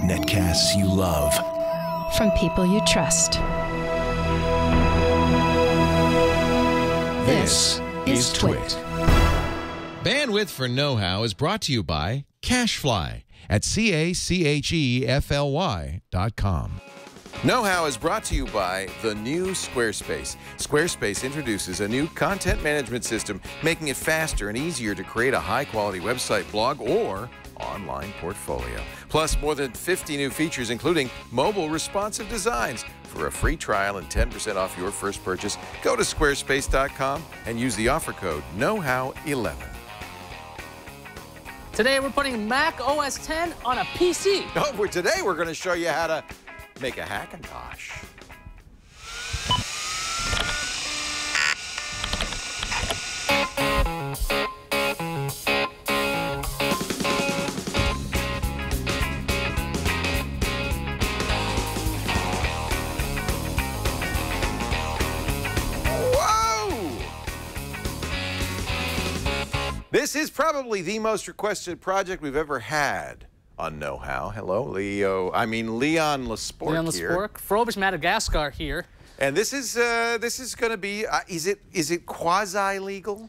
Netcasts you love. From people you trust. This is TWiT. Bandwidth for Know-How is brought to you by CacheFly at CacheFly.com. Know-How is brought to you by the new Squarespace. Squarespace introduces a new content management system, making it faster and easier to create a high-quality website, blog, or online portfolio. Plus, more than 50 new features, including mobile responsive designs. For a free trial and 10% off your first purchase, go to squarespace.com and use the offer code KNOWHOW11. Today, we're putting Mac OS X on a PC. Oh, today we're going to show you how to make a Hackintosh. This is probably the most requested project we've ever had on Know-How. Hello, Leon Lespork Leon here. Lespork, Frobisher Madagascar here. And this is going to be, is it quasi-legal?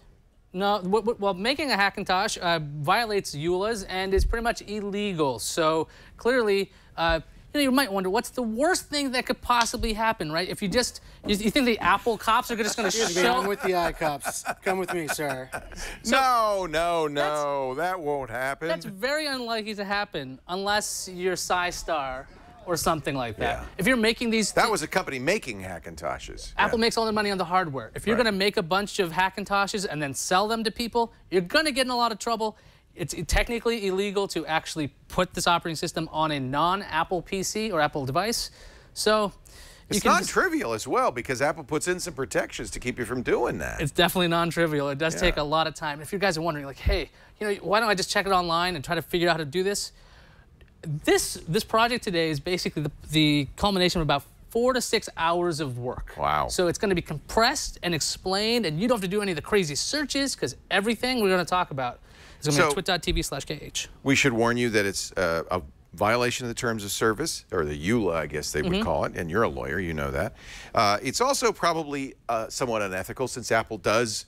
No, well, making a Hackintosh violates EULAs and is pretty much illegal. So clearly, you might wonder what's the worst thing that could possibly happen, right? If you think the Apple cops are just going to show? I'm with the eye cops. Come with me, sir. So, no, that won't happen. That's very unlikely to happen unless you're SciStar or something like that. Yeah. If you're making these... That was a company making Hackintoshes. Apple makes all their money on the hardware. If you're going to make a bunch of Hackintoshes and then sell them to people, you're going to get in a lot of trouble. It's technically illegal to actually put this operating system on a non-Apple PC or Apple device. So it's non-trivial as well, because Apple puts in some protections to keep you from doing that. It's definitely non-trivial. It does take a lot of time. If you guys are wondering, like, hey, why don't I just check it online and try to figure out how to do this? This project today is basically the culmination of about 4 to 6 hours of work. Wow. So it's going to be compressed and explained, and you don't have to do any of the crazy searches, because everything we're going to talk about is going to be twit.tv/KH. We should warn you that it's a violation of the terms of service, or the EULA, I guess they would call it, and you're a lawyer, you know that. It's also probably somewhat unethical, since Apple does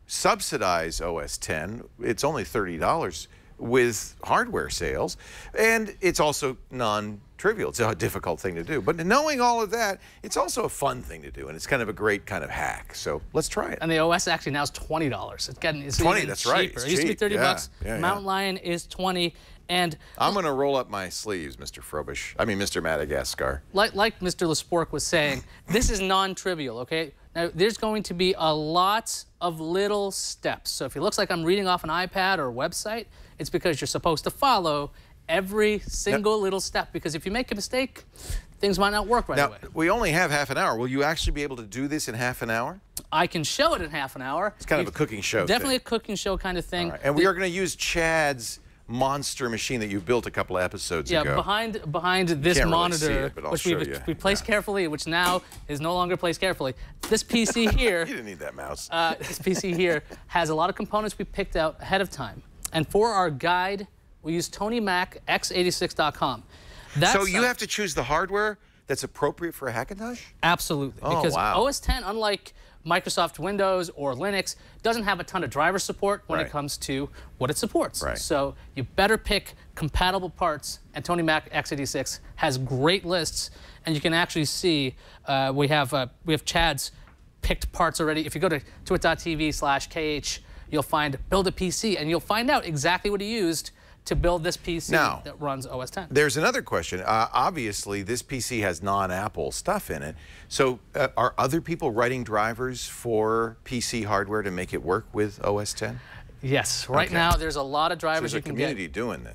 subsidize OS X. It's only $30 with hardware sales, and it's also non-trivial. It's a difficult thing to do. But knowing all of that, it's also a fun thing to do, and it's kind of a great kind of hack. So let's try it. And the OS actually now is $20. It's 20, that's cheaper. right. It's it used to be 30 cheap. bucks. Yeah, Mountain Lion is 20. And I'm going to roll up my sleeves, Mr. Madagascar. Like Mr. Lespork was saying, this is non-trivial, okay? Now, there's going to be a lot of little steps. So if it looks like I'm reading off an iPad or a website, it's because you're supposed to follow every single little step, because if you make a mistake, things might not work right away. Now, we only have half an hour. Will you actually be able to do this in half an hour? I can show it in half an hour. It's kind of a cooking show Definitely thing. a cooking show kind of thing. All right. And we are going to use Chad's monster machine that you built a couple of episodes ago. Yeah, behind this monitor, which we placed carefully, which now is no longer placed carefully. This PC here... You didn't need that mouse. This PC here has a lot of components we picked out ahead of time. And for our guide, we use TonyMacX86.com. So you have to choose the hardware that's appropriate for a Hackintosh? Absolutely. Oh, because wow. OS X, unlike Microsoft Windows or Linux, doesn't have a ton of driver support when it comes to what it supports. Right. So you better pick compatible parts, and Tony Mac x86 has great lists, and you can actually see we have Chad's picked parts already. If you go to twit.tv/KH, you'll find Build a PC, and you'll find out exactly what he used to build this PC that runs OS X. There's another question. Obviously, this PC has non-Apple stuff in it. So are other people writing drivers for PC hardware to make it work with OS X? Yes. Right now, there's a lot of drivers you can get. There's a community doing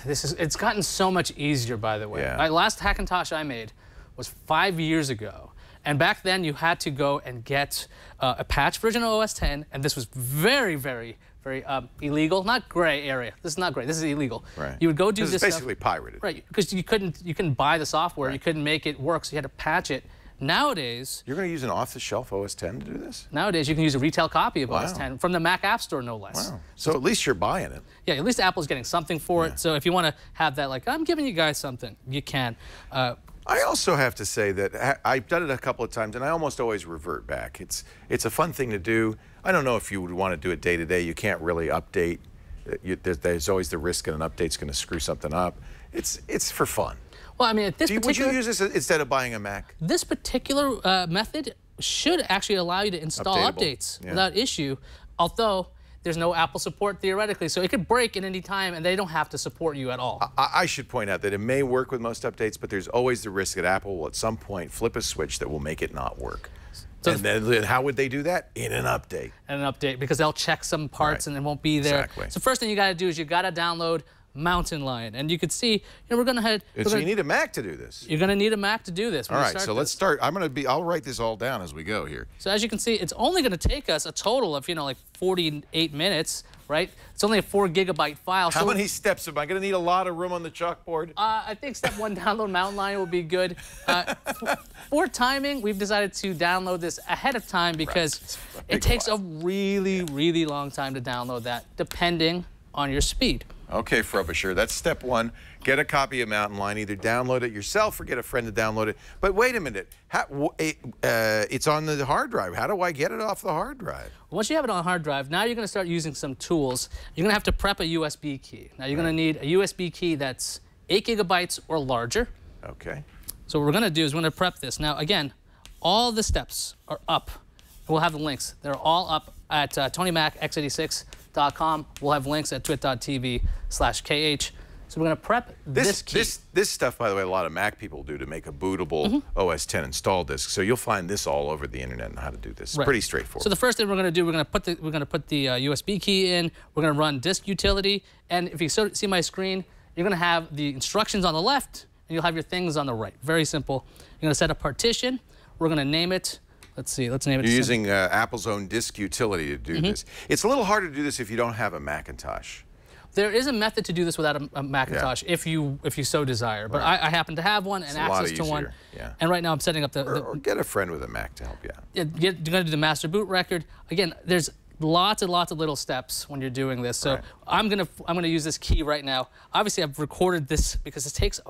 this. It's gotten so much easier, by the way. Yeah. My last Hackintosh I made was 5 years ago. And back then, you had to go and get a patch version of OS X, and this was very, very, very illegal. Not gray area. This is not gray. This is illegal. Right. You would go do this It's basically pirated. Right, because you couldn't buy the software. Right. You couldn't make it work, so you had to patch it. Nowadays, You're going to use an off-the-shelf OS X to do this? Nowadays, you can use a retail copy of OS X from the Mac App Store, no less. Wow. So at least you're buying it. Yeah, at least Apple's getting something for it. So if you want to have that, like, I'm giving you guys something, you can. I also have to say that I've done it a couple of times, and I almost always revert back. It's a fun thing to do. I don't know if you would want to do it day to day. You can't really update. There's always the risk that an update's going to screw something up. It's for fun. Well, I mean, at this Would you use this instead of buying a Mac? This particular method should actually allow you to install updates without issue, although there's no Apple support theoretically, so it could break at any time, and they don't have to support you at all. I should point out that it may work with most updates, but there's always the risk that Apple will at some point flip a switch that will make it not work. So and then how would they do that? In an update. In an update, because they'll check some parts and it won't be there. Exactly. So first thing you got to do is you got to download Mountain Lion, and you can see, we're going to head. So you need a Mac to do this. You're going to need a Mac to do this. All right, so let's start. I'll write this all down as we go here. So as you can see, it's only going to take us a total of, like 48 minutes, right? It's only a 4 GB file. How many steps am I going to need? A lot of room on the chalkboard. I think step 1, download Mountain Lion will be good. For timing, we've decided to download this ahead of time because it takes a really, really long time to download that, depending on your speed. Okay, Frobisher, that's step 1. Get a copy of Mountain Lion. Either download it yourself or get a friend to download it. But wait a minute. It's on the hard drive. How do I get it off the hard drive? Once you have it on a hard drive, now you're going to start using some tools. You're going to have to prep a USB key. Now, you're going to need a USB key that's 8 GB or larger. Okay. So what we're going to do is we're going to prep this. Now, again, all the steps are up. We'll have the links. They're all up at TonyMacX86.com. We'll have links at twit.tv/KH. So we're going to prep this key. This stuff, by the way, a lot of Mac people do to make a bootable OS X install disk. So you'll find this all over the internet and how to do this. It's pretty straightforward. So the first thing we're going to do, we're going to put the USB key in. We're going to run disk utility. And if you see my screen, you're going to have the instructions on the left, and you'll have your things on the right. Very simple. You're going to set a partition. We're going to name it. Let's see. Let's name it. You're using Apple's own disk utility to do this. It's a little harder to do this if you don't have a Macintosh. There is a method to do this without a Macintosh if you so desire. But I happen to have one and access to one. Yeah. And right now I'm setting up or get a friend with a Mac to help you out. You're going to do the master boot record. Again, there's lots and lots of little steps when you're doing this. So I'm gonna use this key right now. Obviously, I've recorded this because it takes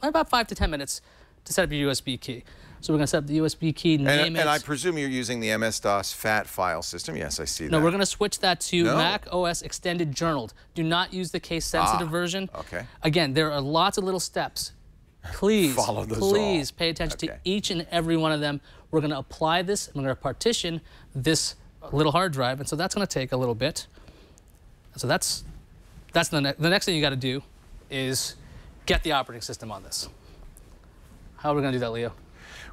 about 5 to 10 minutes to set up your USB key. So we're going to set up the USB key, name it. And I presume you're using the MS-DOS FAT file system. Yes, I see that. No, we're going to switch that to Mac OS Extended Journaled. Do not use the case-sensitive version. Okay. Again, there are lots of little steps. Please, follow those pay attention to each and every one of them. We're going to apply this, and we're going to partition this little hard drive, and so that's going to take a little bit. So that's the next thing you got to do is get the operating system on this. How are we going to do that, Leo?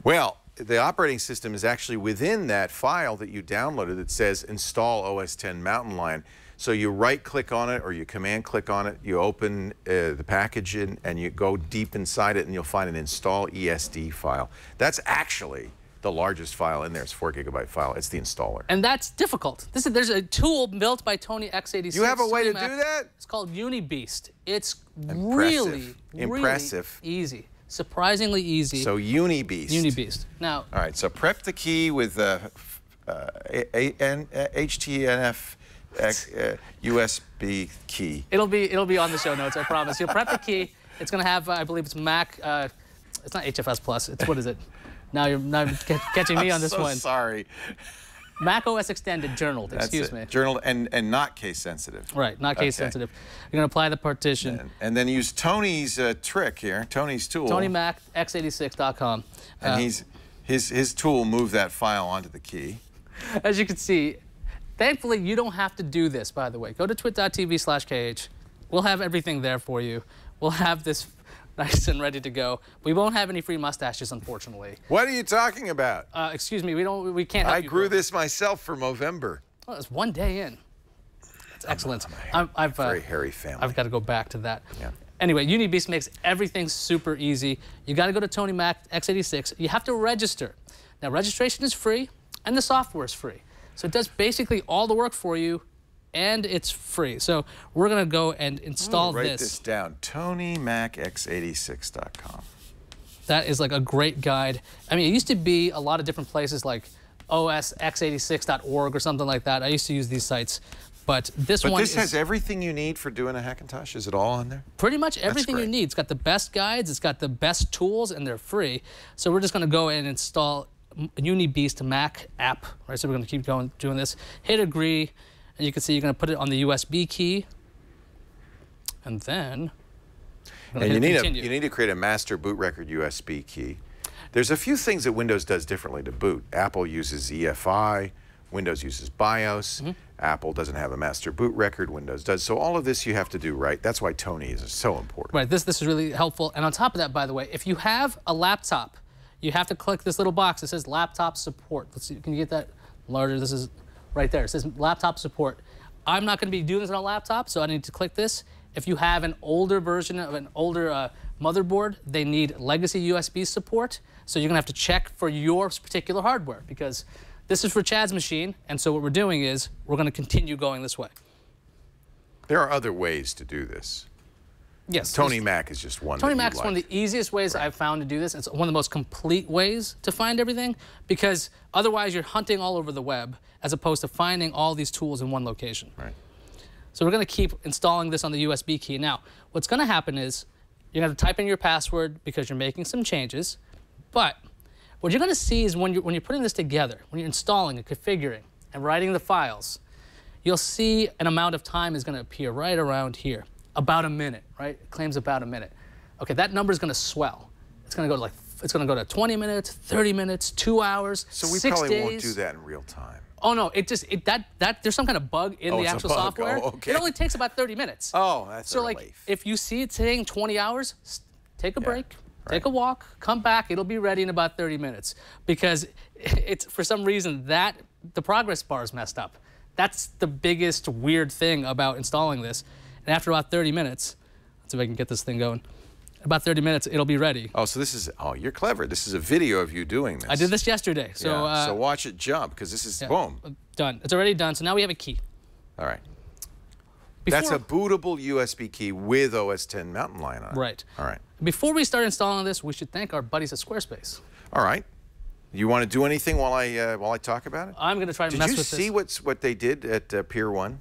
Well, the operating system is actually within that file that you downloaded that says install OS X Mountain Lion. So you right-click on it or you command-click on it, you open the package in, and you go deep inside it, and you'll find an install ESD file. That's actually the largest file in there. It's a 4 GB file. It's the installer. And that's difficult. There's a tool built by Tony x86. You have a way to do that? It's called Unibeast. It's impressive. really easy. Surprisingly easy. So Unibeast. Unibeast. Now. All right. So prep the key with HTNF USB key. It'll be on the show notes. I promise. You'll prep the key. It's going to have, I believe it's Mac. It's not HFS Plus. It's what is it? Now you're catching me on this one. Sorry. Mac OS Extended Journaled. Excuse me. Journaled and not case sensitive. Right. Not case sensitive. You're going to apply the partition. And then use Tony's trick here. Tony's tool. TonyMacX86.com. And his tool moved that file onto the key. As you can see, thankfully you don't have to do this. By the way, go to twit.tv/KH. We'll have everything there for you. We'll have this nice and ready to go. We won't have any free mustaches, unfortunately. What are you talking about? Excuse me, we can't help you. I grew this myself for Movember. Well, it's 1 day in. It's excellent. I've very hairy family. I've got to go back to that. Yeah. Anyway, Unibeast makes everything super easy. You got to go to Tony Mac x86. You have to register. Now, registration is free, and the software is free. So it does basically all the work for you, and it's free. So we're going to go and install this. Write this down, TonyMacX86.com. That is like a great guide. I mean, it used to be a lot of different places like osx86.org or something like that. I used to use these sites. But this one has everything you need for doing a Hackintosh? Is it all on there? Pretty much everything you need. It's got the best guides, it's got the best tools, and they're free. So we're just going to go in and install Unibeast Mac app. Right? So we're going to keep going doing this. Hit agree, and you can see you're going to put it on the USB key. And then and you need to create a master boot record USB key. There's a few things that Windows does differently to boot. Apple uses EFI, Windows uses BIOS. Apple doesn't have a master boot record, Windows does. So all of this you have to do right. That's why Tony is so important. Right, this is really helpful. And on top of that, by the way, if you have a laptop, you have to click this little box that says laptop support. Let's see, can you get that larger? This is right there. It says laptop support. I'm not going to be doing this on a laptop, so I need to click this. If you have an older version of an older motherboard, they need legacy USB support. So you're going to have to check for your particular hardware because this is for Chad's machine, and so what we're doing is we're going to continue going this way. There are other ways to do this. Yes. Tony Mac is just one. Tony Mac is one of the easiest ways I've found to do this. It's one of the most complete ways to find everything because otherwise you're hunting all over the web as opposed to finding all these tools in one location. Right. So we're going to keep installing this on the USB key. Now, what's going to happen is you're going to type in your password because you're making some changes, but what you're going to see is when you're putting this together, when you're installing and configuring and writing the files, you'll see an amount of time is going to appear right around here, about a minute, right? It claims about a minute. Okay, that number is going to swell. It's going to go to 20 minutes, 30 minutes, 2 hours, 6 days. So we probably won't do that in real time. Oh no, there's some kind of bug in the actual software. Oh, okay. It only takes about 30 minutes. Oh, that's so a like relief. if you see it saying 20 hours, take a break. Right. Take a walk, come back, it'll be ready in about 30 minutes. Because it's, for some reason, the progress bar is messed up. That's the biggest weird thing about installing this. And after about 30 minutes, let's see if I can get this thing going. About 30 minutes, it'll be ready. Oh, so this is, you're clever. This is a video of you doing this. I did this yesterday. So, so watch it jump, because this is, boom. Done. It's already done, so now we have a key. All right. That's a bootable USB key with OS X Mountain Lion on it. Right. All right. Before we start installing this, we should thank our buddies at Squarespace. All right. You want to do anything while I talk about it? I'm going to try to mess with this. Did you see what they did at Pier 1?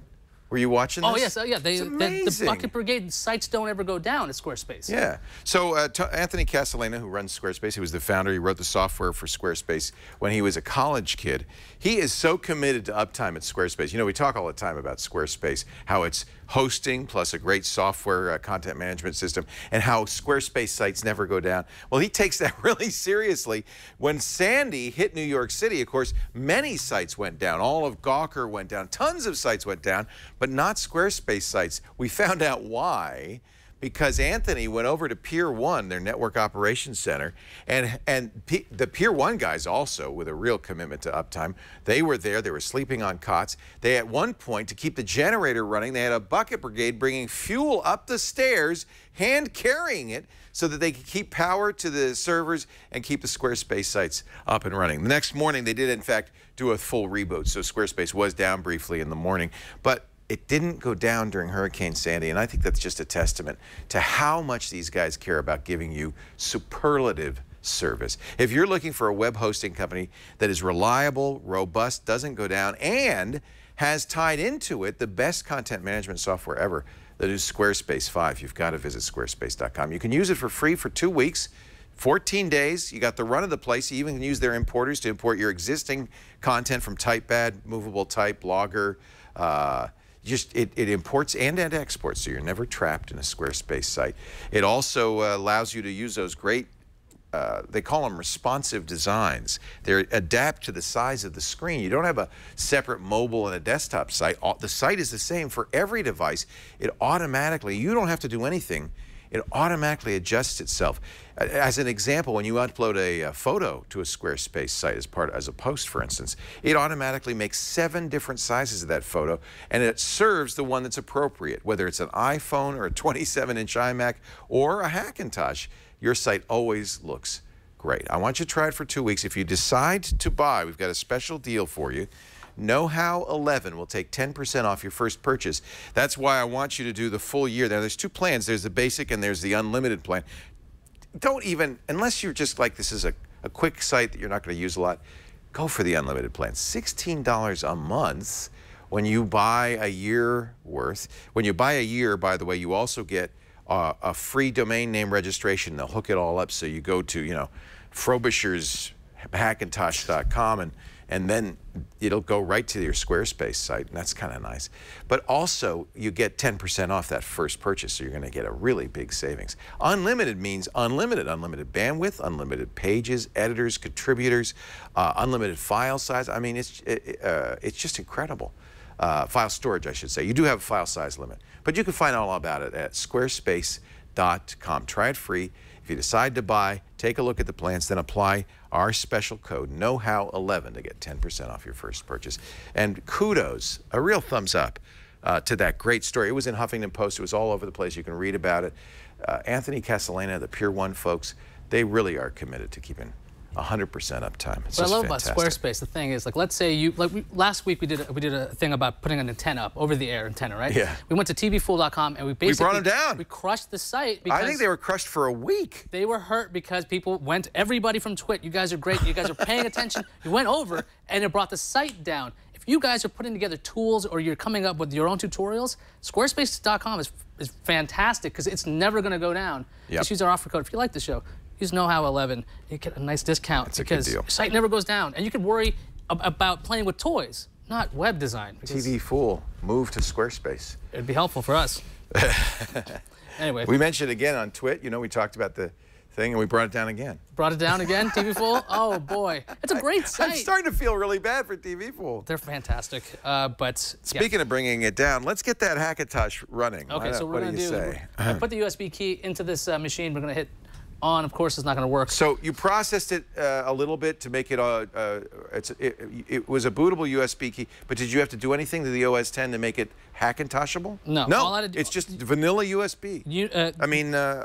Were you watching this? Oh, yes. Yeah. The Bucket Brigade sites don't ever go down at Squarespace. Yeah. So Anthony Castellana, who runs Squarespace, he was the founder. He wrote the software for Squarespace when he was a college kid. He is so committed to uptime at Squarespace. You know, we talk all the time about Squarespace, how it's hosting plus a great software content management system, and how Squarespace sites never go down. Well, he takes that really seriously. When Sandy hit New York City, of course, many sites went down. All of Gawker went down. Tons of sites went down, but not Squarespace sites. We found out why. Because Anthony went over to Pier 1, their network operations center, and the Pier 1 guys also, with a real commitment to uptime, they were there, they were sleeping on cots. They, at one point, to keep the generator running, they had a bucket brigade bringing fuel up the stairs, hand carrying it, so that they could keep power to the servers and keep the Squarespace sites up and running. The next morning, they did, in fact, do a full reboot, so Squarespace was down briefly in the morning. But it didn't go down during Hurricane Sandy, and I think that's just a testament to how much these guys care about giving you superlative service. If you're looking for a web hosting company that is reliable, robust, doesn't go down, and has tied into it the best content management software ever, that is Squarespace 5, you've got to visit squarespace.com. You can use it for free for 2 weeks. 14 days, you got the run of the place. You even can use their importers to import your existing content from TypeBad, Movable Type, Blogger, it imports and exports, so you're never trapped in a Squarespace site. It also allows you to use those great, they call them responsive designs. They adapt to the size of the screen. You don't have a separate mobile and a desktop site. The site is the same for every device. It automatically, you don't have to do anything. It automatically adjusts itself. As an example, when you upload a photo to a Squarespace site as a post, for instance, it automatically makes 7 different sizes of that photo, and it serves the one that's appropriate, whether it's an iPhone or a 27-inch iMac or a Hackintosh. Your site always looks great. I want you to try it for 2 weeks. If you decide to buy, we've got a special deal for you. Know-How 11 will take 10% off your first purchase. That's why I want you to do the full year. Now, there's 2 plans. There's the basic and there's the unlimited plan. don't even, unless you're just like, this is a quick site that you're not going to use a lot, go for the unlimited plan. $16 a month when you buy a year worth. When you buy a year, by the way, you also get a free domain name registration. They'll hook it all up, so you go to, you know, Frobisher's Hackintosh.com, and then it'll go right to your Squarespace site, and that's kind of nice. But also, you get 10% off that first purchase, so you're going to get a really big savings. Unlimited means unlimited bandwidth, unlimited pages, editors, contributors, unlimited file size. I mean, it's just incredible. File storage, I should say. You do have a file size limit, but you can find out all about it at squarespace.com. Try it free. If you decide to buy, take a look at the plans, then apply our special code, KnowHow11, to get 10% off your first purchase. And kudos, a real thumbs up to that great story. It was in Huffington Post. It was all over the place. You can read about it. Anthony Castellana, the Pier 1 folks, they really are committed to keeping 100% uptime. It's what I love fantastic. about Squarespace, the thing is, like, let's say last week we did a thing about putting an antenna up, over-the-air antenna, right? Yeah. We went to tvfool.com and we basically brought them down. We crushed the site because I think they were crushed for a week. they were hurt because people went. Everybody from TWiT, you guys are great. You guys are paying attention. You went over and it brought the site down. If you guys are putting together tools or you're coming up with your own tutorials, Squarespace.com is fantastic because it's never going to go down. Yep. Just use our offer code if you like the show. Use KnowHow11. You get a nice discount because deal. your site never goes down. And you can worry about playing with toys, not web design. TV Fool, move to Squarespace. It'd be helpful for us. Anyway. We mentioned again on TWiT, you know, we talked about the thing and we brought it down again. Brought it down again, TV Fool? Oh, boy. It's a great site. I'm starting to feel really bad for TV Fool. They're fantastic. But Speaking of bringing it down, let's get that Hackintosh running. Okay, so we're going to do. I put the USB key into this machine. We're going to hit on. Of course, it's not going to work. So you processed it a little bit to make it it was a bootable USB key, but did you have to do anything to the OS 10 to make it Hackintoshable? No. No, all I had to do, it's just vanilla USB.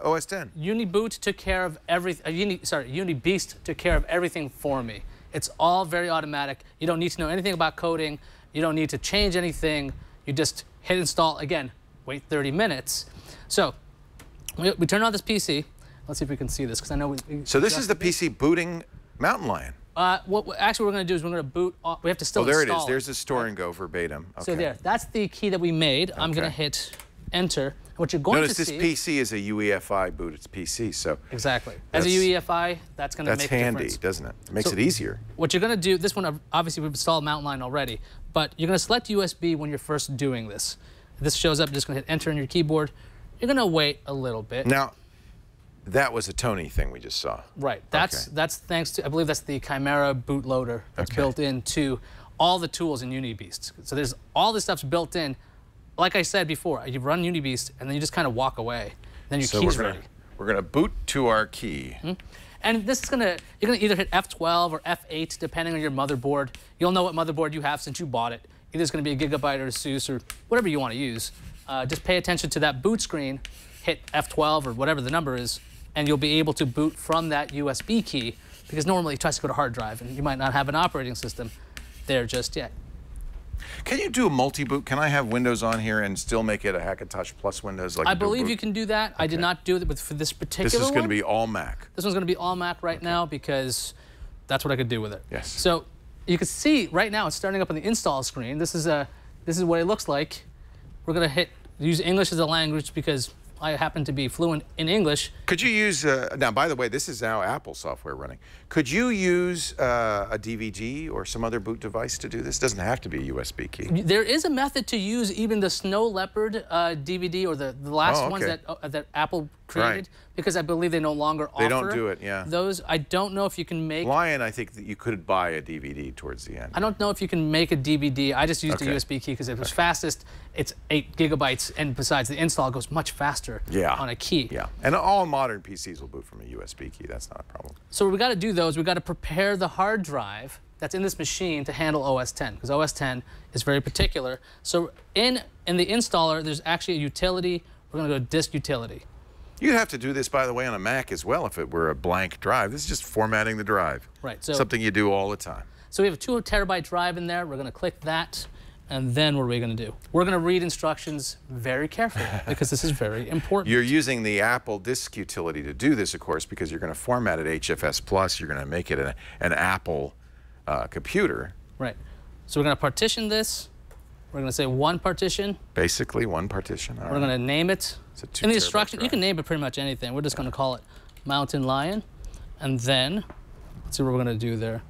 OS 10. Uniboot took care of everything. Unibeast took care of everything for me. It's all very automatic. You don't need to know anything about coding. You don't need to change anything. You just hit install. Again, wait 30 minutes. So we turn on this PC. Let's see if we can see this, because I know So this is the PC booting Mountain Lion. What actually we're going to do is we're going to boot. We have to still install. Oh, there install it is. There's the store and go verbatim. Okay. So that's the key that we made. I'm going to hit enter. What you're going Notice to see. Notice this PC is a UEFI boot. It's PC, so exactly. As a UEFI, that's going to make a difference. That's handy, doesn't it? It makes it easier. What you're going to do, this one obviously we've installed Mountain Lion already, but you're going to select USB when you're first doing this. If this shows up, you're just going to hit enter on your keyboard. You're going to wait a little bit. Now, that was a Tony thing we just saw. Right. That's thanks to, I believe that's the Chimera bootloader that's built into all the tools in Unibeast. So there's all this stuff's built in. Like I said before, you run Unibeast and then you just kind of walk away. Then your key's ready. We're gonna boot to our key. And this is you're gonna either hit F12 or F8 depending on your motherboard. You'll know what motherboard you have since you bought it. Either it's gonna be a Gigabyte or a ASUS or whatever you want to use. Just pay attention to that boot screen, hit F12 or whatever the number is, and you'll be able to boot from that USB key, because normally it tries to go to hard drive and you might not have an operating system there just yet. Can you do a multi-boot? Can I have Windows on here and still make it a Hackintosh plus Windows? Like I believe you can do that. I did not do it for this particular one. This is going to be all Mac. This one's going to be all Mac right now because that's what I could do with it. Yes. So you can see right now it's starting up on the install screen. This is what it looks like. We're going to use English as a language because I happen to be fluent in English. Could you use, now by the way, this is now Apple software running. Could you use a DVD or some other boot device to do this? It doesn't have to be a USB key. There is a method to use even the Snow Leopard DVD or the last ones that Apple created, because I believe they no longer offer. They don't do it, yeah. Those, I don't know if you can make. Lion, I think that you could buy a DVD towards the end. I don't know if you can make a DVD. I just used a USB key because it was fastest. It's 8 gigabytes, and besides, the install goes much faster on a key. Yeah, and all modern PCs will boot from a USB key. That's not a problem. So we got to do those. We got to prepare the hard drive that's in this machine to handle OS 10, because OS 10 is very particular. So in the installer, there's actually a utility. We're going to go disk utility. You'd have to do this, by the way, on a Mac as well if it were a blank drive. This is just formatting the drive. Right. So something you do all the time. So we have a 2 terabyte drive in there. We're going to click that, And then what are we going to do? We're going to read instructions very carefully because this is very important. You're using the Apple disk utility to do this, of course, because you're going to format it HFS Plus. You're going to make it an Apple computer. Right. So we're going to partition this. We're going to say one partition. Basically, one partition. We're going to name it. It's In the instruction, you can name it pretty much anything. We're just going to call it Mountain Lion. And then, let's see what we're going to do there.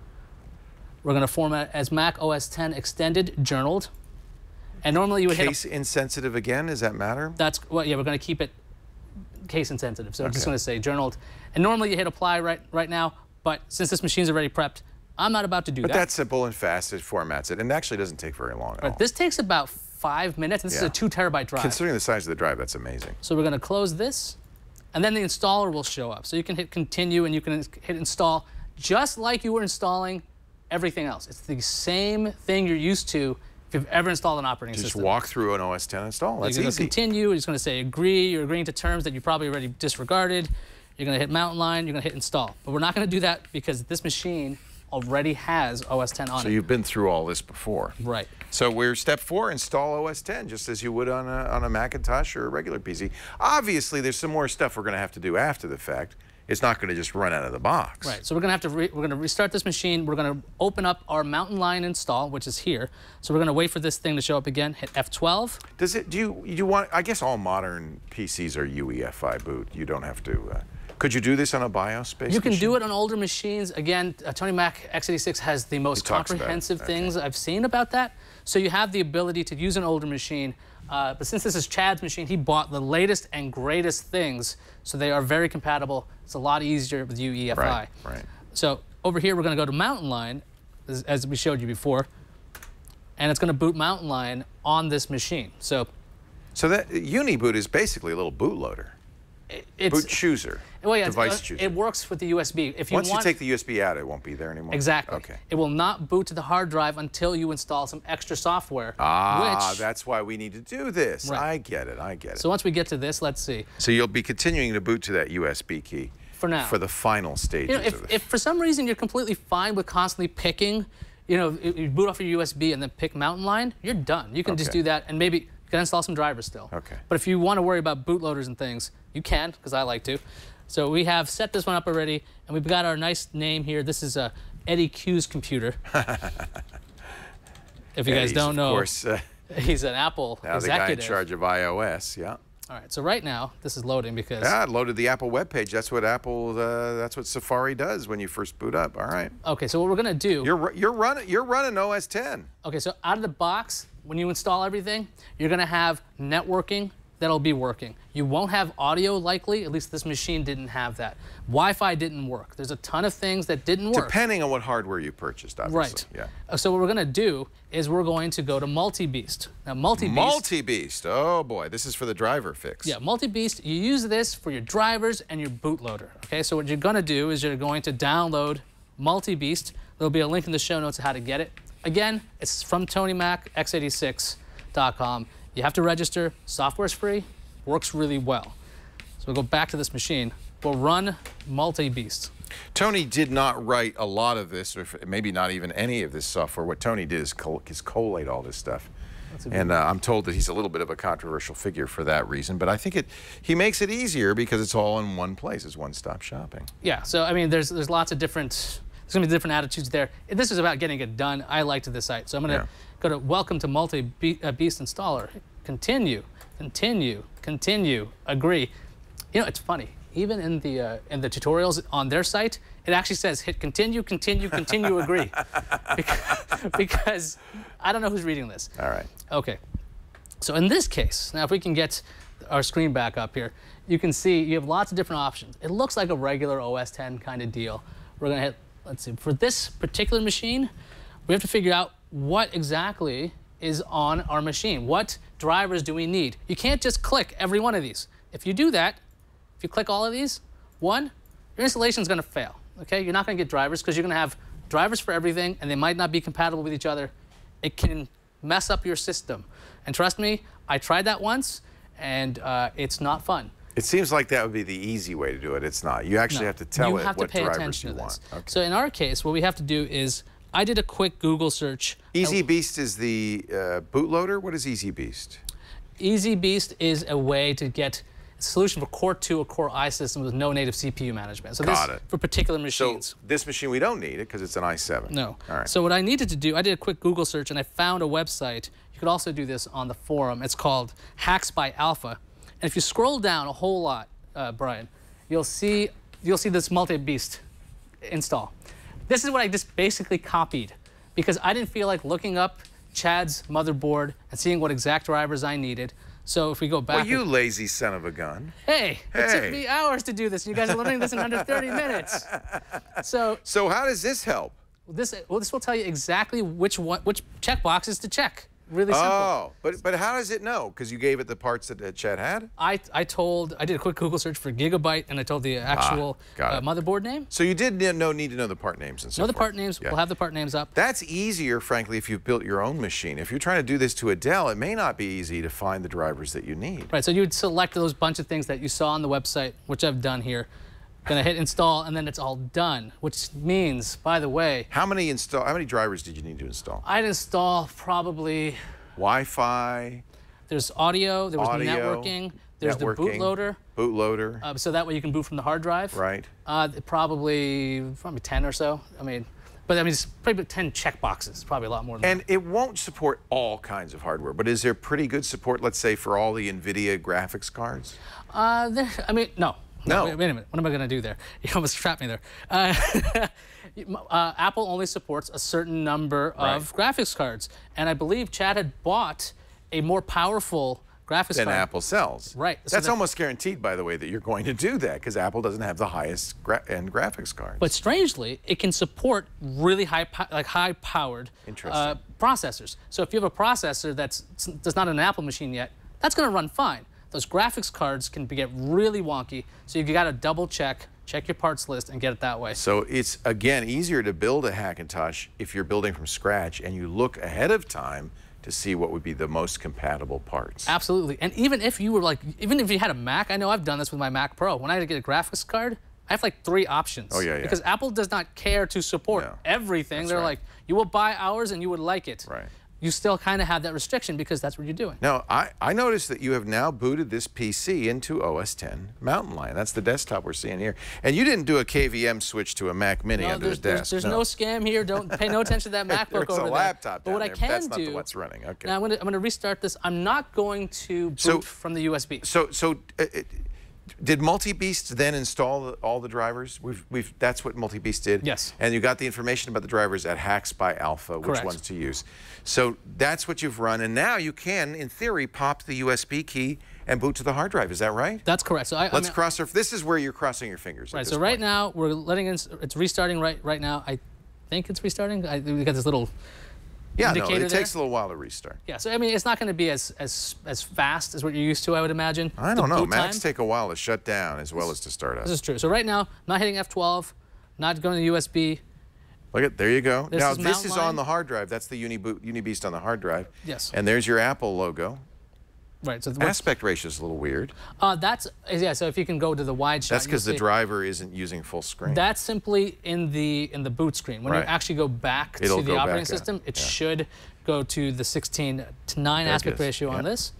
We're going to format as Mac OS X Extended Journaled. And normally you would case insensitive again, does that matter? That's, well, yeah, we're going to keep it case insensitive. So I'm just going to say journaled. And normally you hit apply right now, but since this machine's already prepped, I'm not about to do that. But that's simple and fast. It formats it, and it actually doesn't take very long at all. This takes about 5 minutes. This is a 2 terabyte drive. Considering the size of the drive, that's amazing. So we're going to close this, and then the installer will show up. So you can hit continue, and you can hit install, just like you were installing everything else. It's the same thing you're used to if you've ever installed an operating system. Just walk through an OS X install. That's easy. You're going to continue. It's going to say agree. You're agreeing to terms that you probably already disregarded. You're going to hit Mountain Lion. You're going to hit install. But we're not going to do that because this machine already has OS X on it. So you've been through all this before. Right. So we're step 4, install OS X, just as you would on a Hackintosh or a regular PC. Obviously, there's some more stuff we're going to have to do after the fact. It's not going to just run out of the box. Right. So we're going to restart this machine. We're going to open up our Mountain Lion install, which is here. So we're going to wait for this thing to show up again. Hit F12. Does it? Do you want? I guess all modern PCs are UEFI boot. You don't have to. Could you do this on a BIOS-based You can machine? do it on older machines. Again, Tony Mac x86 has the most comprehensive things I've seen about that. So you have the ability to use an older machine. But since this is Chad's machine, he bought the latest and greatest things. So they are very compatible. It's a lot easier with UEFI. Right. So over here, we're going to go to Mountain Lion, as we showed you before. And it's going to boot Mountain Lion on this machine. So that Uniboot is basically a little bootloader. It's boot chooser. Well, yeah, device chooser. It works with the USB. If you Once you take the USB out, it won't be there anymore. Exactly. Okay. It will not boot to the hard drive until you install some extra software. That's why we need to do this. Right. I get it. So once we get to this, let's see. So you'll be continuing to boot to that USB key. For now. For the final stages of this. If for some reason you're completely fine with constantly picking, you boot off your USB and then pick Mountain Lion, you're done. You can just do that, and maybe you can install some drivers still. Okay. But if you want to worry about bootloaders and things, you can, because I like to. So we have set this one up already, and we've got our nice name here. This is Eddie Q's computer. If you guys don't know, of course, he's an Apple executive. The guy in charge of iOS, yeah. All right, so right now, this is loading because... Yeah, it loaded the Apple webpage. That's what that's what Safari does when you first boot up. All right. Okay, so what we're going to do... You're running OS X. Okay, so out of the box, when you install everything, you're going to have networking that'll be working. You won't have audio likely, at least this machine didn't have that. Wi-Fi didn't work. There's a ton of things that didn't work. Depending on what hardware you purchased, obviously. Right. Yeah. So what we're going to do is we're going to go to Multibeast. Now, Multibeast... Multibeast. Oh, boy. This is for the driver fix. Yeah, Multibeast, you use this for your drivers and your bootloader. Okay, so what you're going to do is you're going to download Multibeast. There'll be a link in the show notes of how to get it. Again, it's from TonyMac-x86.com. You have to register. Software's free. Works really well. So we'll go back to this machine. We'll run Multibeast. Tony did not write a lot of this, or maybe not even any of this software. What Tony did is collate all this stuff. And I'm told that he's a little bit of a controversial figure for that reason. But I think he makes it easier because it's all in one place. It's one-stop shopping. Yeah, so I mean, there's lots of different... There's going to be different attitudes there. This is about getting it done. I liked this site. So I'm going to go to Welcome to Multibeast Installer. Continue, continue, continue, agree. You know, it's funny. Even in the tutorials on their site, it actually says hit continue, continue, continue, agree. Because I don't know who's reading this. All right. Okay. So in this case, now if we can get our screen back up here, you can see you have lots of different options. It looks like a regular OS X kind of deal. We're going to hit... Let's see, for this particular machine, we have to figure out what exactly is on our machine. What drivers do we need? You can't just click every one of these. If you do that, if you click all of these, your installation is going to fail. Okay, you're not going to get drivers because you're going to have drivers for everything, and they might not be compatible with each other. It can mess up your system. And trust me, I tried that once, and it's not fun. It seems like that would be the easy way to do it. It's not. You actually have to tell it what drivers you want. Okay. So in our case, what we have to do is I did a quick Google search. EasyBeast is the bootloader. What is EasyBeast? EasyBeast is a way to get a solution for Core 2 or Core I system with no native CPU management. So this for particular machines. So this machine, we don't need it because it's an i7. No. All right. So what I needed to do, I did a quick Google search and I found a website. You could also do this on the forum. It's called Hacks by Alpha. And if you scroll down a whole lot, Brian, you'll see this Multibeast install. This is what I just basically copied because I didn't feel like looking up Chad's motherboard and seeing what exact drivers I needed. So if we go back... Well, you lazy son of a gun. Hey, it took me hours to do this. You guys are learning this in under 30 minutes. So how does this help? This will tell you exactly which check boxes to check. Really simple. Oh, but how does it know? Because you gave it the parts that Chad had? I did a quick Google search for Gigabyte, and I told the actual motherboard name. So you did need to know the part names and so forth. Know the part names. Yeah. We'll have the part names up. That's easier, frankly, if you've built your own machine. If you're trying to do this to a Dell, it may not be easy to find the drivers that you need. Right, so you would select those bunch of things that you saw on the website, which I've done here. Gonna hit install, and then it's all done, which means, by the way... How many drivers did you need to install? I'd install probably... Wi-Fi. There's audio. There was networking. There's the bootloader. Bootloader. So that way you can boot from the hard drive. Right. Probably 10 or so. But it's probably 10 check boxes. Probably a lot more than that. And it won't support all kinds of hardware, but is there pretty good support, let's say, for all the NVIDIA graphics cards? No. No. Wait a minute. What am I going to do there? You almost trapped me there. Apple only supports a certain number of graphics cards. And I believe Chad had bought a more powerful graphics card. Than Apple sells. Right. That's almost guaranteed, by the way, that you're going to do that because Apple doesn't have the highest end graphics cards. But strangely, it can support really high-powered processors. So if you have a processor that's not an Apple machine yet, that's going to run fine. Those graphics cards can get really wonky, so you've got to double check your parts list, and get it that way. So it's, again, easier to build a Hackintosh if you're building from scratch and you look ahead of time to see what would be the most compatible parts. Absolutely. And even if you were even if you had a Mac, I know I've done this with my Mac Pro. When I had to get a graphics card, I have 3 options. Oh, yeah. Because Apple does not care to support everything. They're like, you will buy ours and you would like it. Right. You still kind of have that restriction because that's what you're doing. Now, I noticed that you have now booted this PC into OS X Mountain Lion. That's the desktop we're seeing here. And you didn't do a KVM switch to a Mac Mini under the desk. There's no scam here. Don't pay no attention to that MacBook over there. There's a laptop down there. But what I can do... That's not what's running. Okay. Now, I'm going to restart this. I'm not going to boot from the USB. Did Multibeast then install all the drivers? That's what Multibeast did? Yes. And you got the information about the drivers at Hacks by Alpha, which ones to use. So that's what you've run, and now you can, in theory, pop the USB key and boot to the hard drive. Is that right? That's correct. So let's cross our... This is where you're crossing your fingers. Right. So right now we're letting it's restarting right now. I think it's restarting. We got this little... Yeah, no, it takes a little while to restart. Yeah, so it's not going to be as fast as what you're used to, I would imagine. I don't know. Macs take a while to shut down as well as to start up. This is true. So right now, not hitting F12, not going to USB. Look there you go. Now this is on the hard drive. That's the UniBeast on the hard drive. Yes. And there's your Apple logo. Right. So aspect ratio is a little weird. So if you can go to the wide shot. That's because the driver isn't using full screen. That's simply in the boot screen. When you actually go back to the operating system, it should go to the 16:9 aspect ratio on this,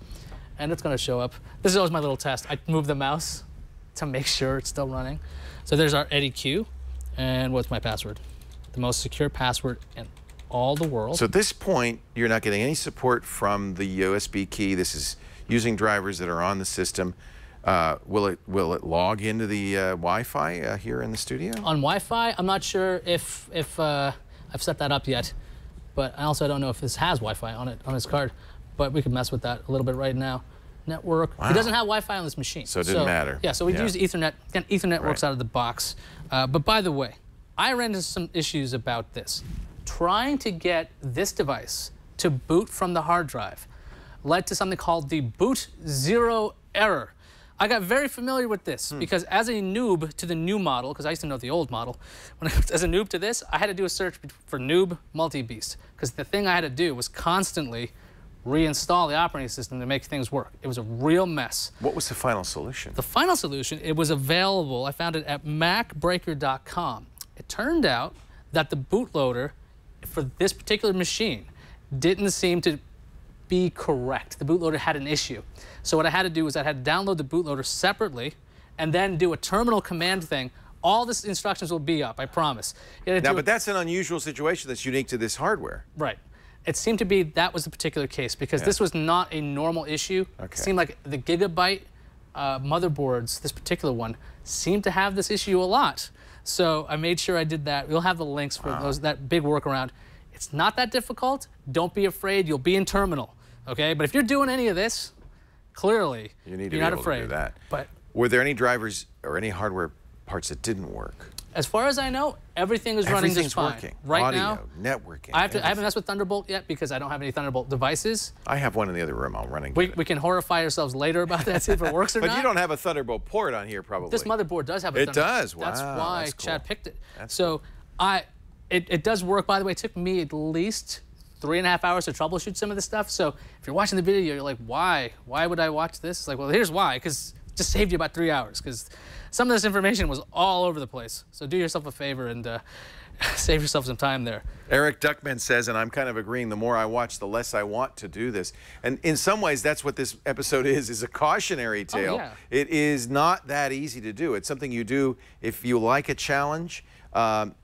and it's going to show up. This is always my little test. I move the mouse to make sure it's still running. So there's our Eddie Q, and what's my password? The most secure password in all the world. So at this point, you're not getting any support from the USB key. This is using drivers that are on the system. Will it log into the Wi-Fi here in the studio? On Wi-Fi, I'm not sure if I've set that up yet, but I also don't know if this has Wi-Fi on its card. But we could mess with that a little bit right now. Network. Wow. It doesn't have Wi-Fi on this machine. So it didn't matter. Yeah. So we use Ethernet. Again, Ethernet works out of the box. But by the way, I ran into some issues about this. Trying to get this device to boot from the hard drive led to something called the boot zero error. I got very familiar with this because as a noob to the new model, because I used to know the old model, as a noob to this, I had to do a search for noob Multibeast because the thing I had to do was constantly reinstall the operating system to make things work. It was a real mess. What was the final solution? The final solution, it was available. I found it at macbreaker.com. It turned out that the bootloader for this particular machine didn't seem to be correct. The bootloader had an issue. So what I had to do was I had to download the bootloader separately and then do a terminal command thing. All the instructions will be up, I promise. Now, but that's an unusual situation that's unique to this hardware. Right. It seemed to be that was the particular case because this was not a normal issue. Okay. It seemed like the Gigabyte motherboards, this particular one, seemed to have this issue a lot. So I made sure I did that. We'll have the links for that big workaround. It's not that difficult. Don't be afraid. You'll be in terminal, okay? But if you're doing any of this, clearly you need to you're be not able afraid. to do that. But were there any drivers or any hardware parts that didn't work? as far as I know, everything is running just fine. Working. Right Audio, now, networking. I haven't messed with Thunderbolt yet because I don't have any Thunderbolt devices. I have one in the other room. I'll run and We get it. can horrify ourselves later about that, see if it works or not. But you don't have a Thunderbolt port on here, probably. This motherboard does have a Thunderbolt. It does? Wow, that's why that's cool. Chad picked it. That's so it does work, by the way. It took me at least 3.5 hours to troubleshoot some of this stuff. So if you're watching the video, you're like, why? Why would I watch this? It's like, well, here's why. Because it just saved you about 3 hours. Because some of this information was all over the place. So do yourself a favor and save yourself some time there. Eric Duckman says, and I'm kind of agreeing, the more I watch, the less I want to do this. And in some ways, that's what this episode is a cautionary tale. Oh, yeah. It is not that easy to do. It's something you do if you like a challenge.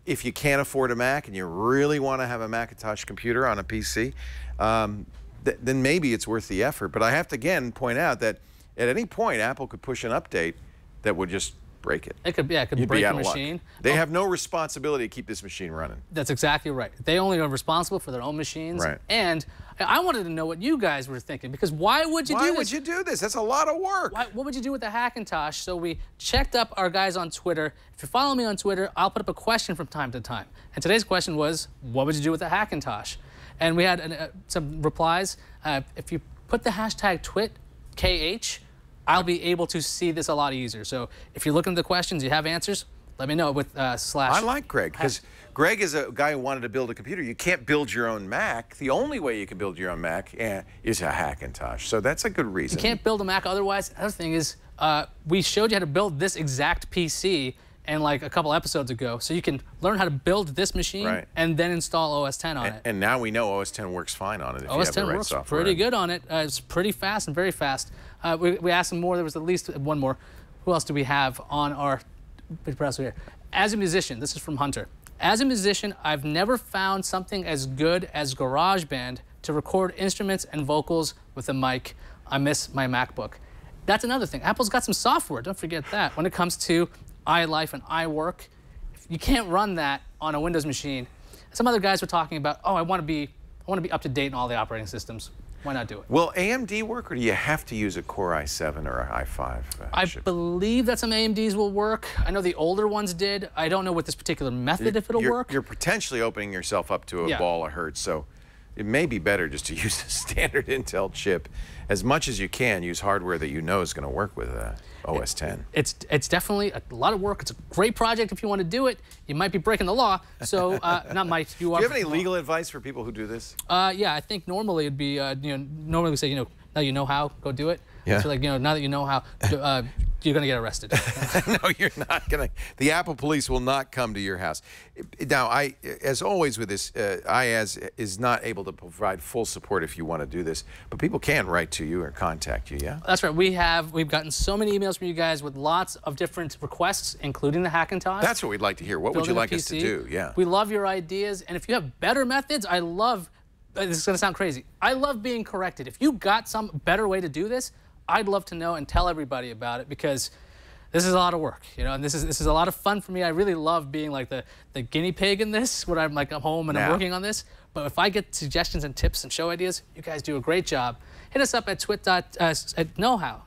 If you can't afford a Mac and you really want to have a Hackintosh computer on a PC, then maybe it's worth the effort. But I have to, again, point out that at any point, Apple could push an update that would just break it. It could, yeah, it could You'd break be the out of luck. machine. They have no responsibility to keep this machine running. That's exactly right. They only are responsible for their own machines. Right. And I wanted to know what you guys were thinking, because why would you do this? Why would you do this? That's a lot of work. What would you do with the Hackintosh? So we checked up our guys on Twitter. If you follow me on Twitter, I'll put up a question from time to time. And today's question was, what would you do with the Hackintosh? And we had some replies. If you put the hashtag TWiT, KH, I'll be able to see this a lot easier. So if you're looking at the questions, you have answers, let me know with slash. I like Greg, because Greg is a guy who wanted to build a computer. You can't build your own Mac. The only way you can build your own Mac is a Hackintosh. So that's a good reason. You can't build a Mac otherwise. Another thing is, we showed you how to build this exact PC in like a couple episodes ago. So you can learn how to build this machine and then install OS 10 on it. And now we know OS 10 works fine on it if you OS have the 10 right works software. pretty good on it. It's pretty fast and very fast. We asked some more. There was at least one more. Who else do we have on our press here? As a musician, this is from Hunter. As a musician, I've never found something as good as GarageBand to record instruments and vocals with a mic. I miss my MacBook. That's another thing. Apple's got some software. Don't forget that. When it comes to iLife and iWork, you can't run that on a Windows machine. Some other guys were talking about, oh, I want to be up to date in all the operating systems. Why not do it? Will AMD work, or do you have to use a Core i7 or a i5? I believe that some AMDs will work. I know the older ones did. I don't know with this particular method if it'll work. You're potentially opening yourself up to a ball of hurt, so it may be better just to use a standard Intel chip. As much as you can, use hardware that you know is going to work with OS 10. It's definitely a lot of work. It's a great project if you want to do it. You might be breaking the law, so not might. You are. Do you have any legal advice for people who do this? Yeah, I think normally it'd be normally we say now you know how, go do it. Yeah. So like now that you know how, you're gonna get arrested. No, you're not gonna. The Apple police will not come to your house. Now, as always with this, IAS is not able to provide full support if you want to do this, but people can write to you or contact you. Yeah. That's right. We've gotten so many emails from you guys with lots of different requests, including the Hackintosh. That's what we'd like to hear. What would you like us to do? Yeah. We love your ideas, and if you have better methods, I love. This is gonna sound crazy. I love being corrected. If you got some better way to do this, I'd love to know and tell everybody about it, because this is a lot of work, and this is a lot of fun for me. I really love being like the guinea pig in this, where I'm home and I'm working on this. But if I get suggestions and tips and show ideas, you guys do a great job. Hit us up at knowhow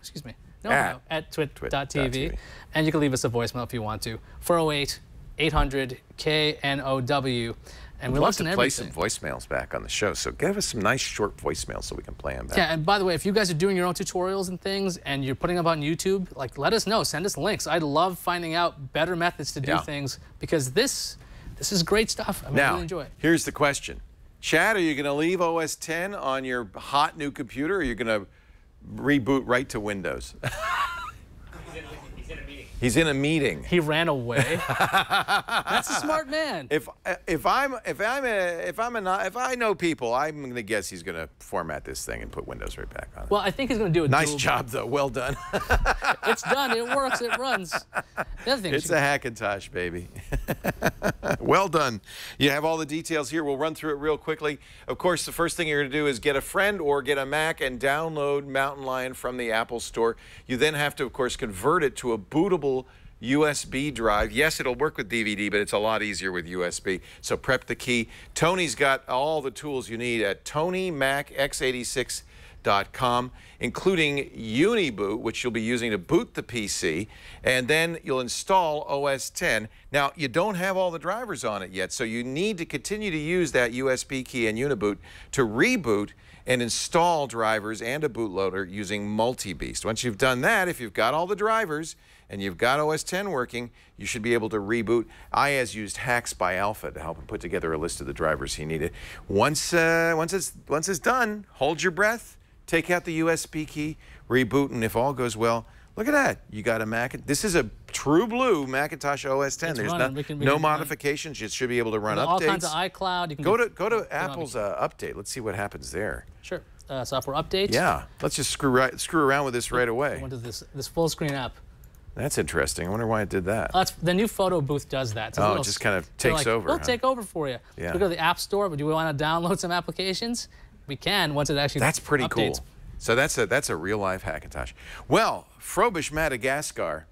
at twit.tv, and you can leave us a voicemail if you want to. 408-800-KNOW. And we listen to play some voicemails back on the show, so give us some nice short voicemails so we can play them back. Yeah, and by the way, if you guys are doing your own tutorials and things and you're putting them on YouTube, let us know. Send us links. I'd love finding out better methods to do things, because this is great stuff. I really enjoy it. Here's the question. Chad, are you going to leave OS 10 on your hot new computer, or are you going to reboot right to Windows? He's in a meeting. He's in a meeting. He ran away. That's a smart man. If I know people, I'm going to guess he's going to format this thing and put Windows right back on it. Well, I think he's going to do it. Nice job, though. Well done. It's done. It works. It runs. The other thing it's a Hackintosh, baby. Well done. You have all the details here. We'll run through it real quickly. Of course, the first thing you're going to do is get a friend or get a Mac and download Mountain Lion from the Apple Store. You then have to, of course, convert it to a bootable USB drive. Yes, it'll work with DVD, but it's a lot easier with USB. So prep the key. Tony's got all the tools you need at TonyMacX86.com, including Uniboot, which you'll be using to boot the PC, and then you'll install OS X. Now, you don't have all the drivers on it yet, so you need to continue to use that USB key and Uniboot to reboot and install drivers and a bootloader using Multibeast. Once you've done that, if you've got all the drivers and you've got OS X working, you should be able to reboot. Ayaz used Hacks by Alpha to help him put together a list of the drivers he needed. Once it's done, hold your breath, take out the USB key, reboot, and if all goes well, look at that. You got a Mac. This is a true blue Macintosh OS X. There's no modifications. You should be able to run updates. All kinds of iCloud. You can go to Apple's update. Let's see what happens there. Sure. Software updates. Yeah. Let's just screw around with this right away. I went to this full screen app. That's interesting. I wonder why it did that. The new photo booth does that. So it just kind of takes over. We'll take over for you. Yeah. We go to the App Store, but do we want to download some applications? We can once it actually That's pretty updates. Cool. So that's a real-life Hackintosh. Well, Frobisher Madagascar.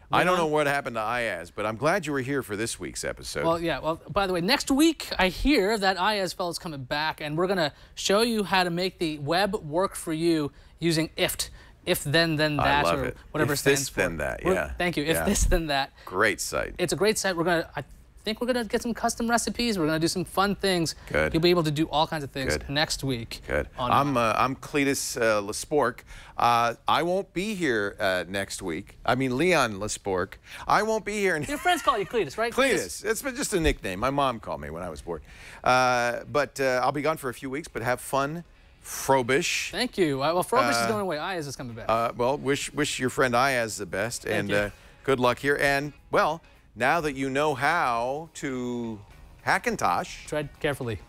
I don't know what happened to Ayaz, but I'm glad you were here for this week's episode. Well, yeah. Well, by the way, next week I hear that Ayaz fellow's coming back, and we're gonna show you how to make the web work for you using IFT. If then that, I love or it. whatever if stands this, for. then that. Yeah. Thank you. If this, then that. Great site. It's a great site. I think we're gonna get some custom recipes. We're gonna do some fun things. Good. You'll be able to do all kinds of things next week. Good. I'm Cletus Lespork. I won't be here next week. I mean Leon Lespork. I won't be here. Your friends call you Cletus, right? Cletus. It's been just a nickname. My mom called me when I was born. But I'll be gone for a few weeks. But have fun. Frobish. Thank you. Well, Frobish is going away. Ayaz is coming back. Well, wish your friend Ayaz the best, and good luck here. And, well, now that you know how to Hackintosh. Tread carefully.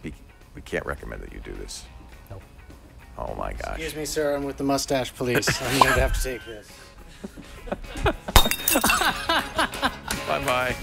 We can't recommend that you do this. No. Oh, my gosh. Excuse me, sir. I'm with the mustache police. I'm going to have to take this. Bye-bye.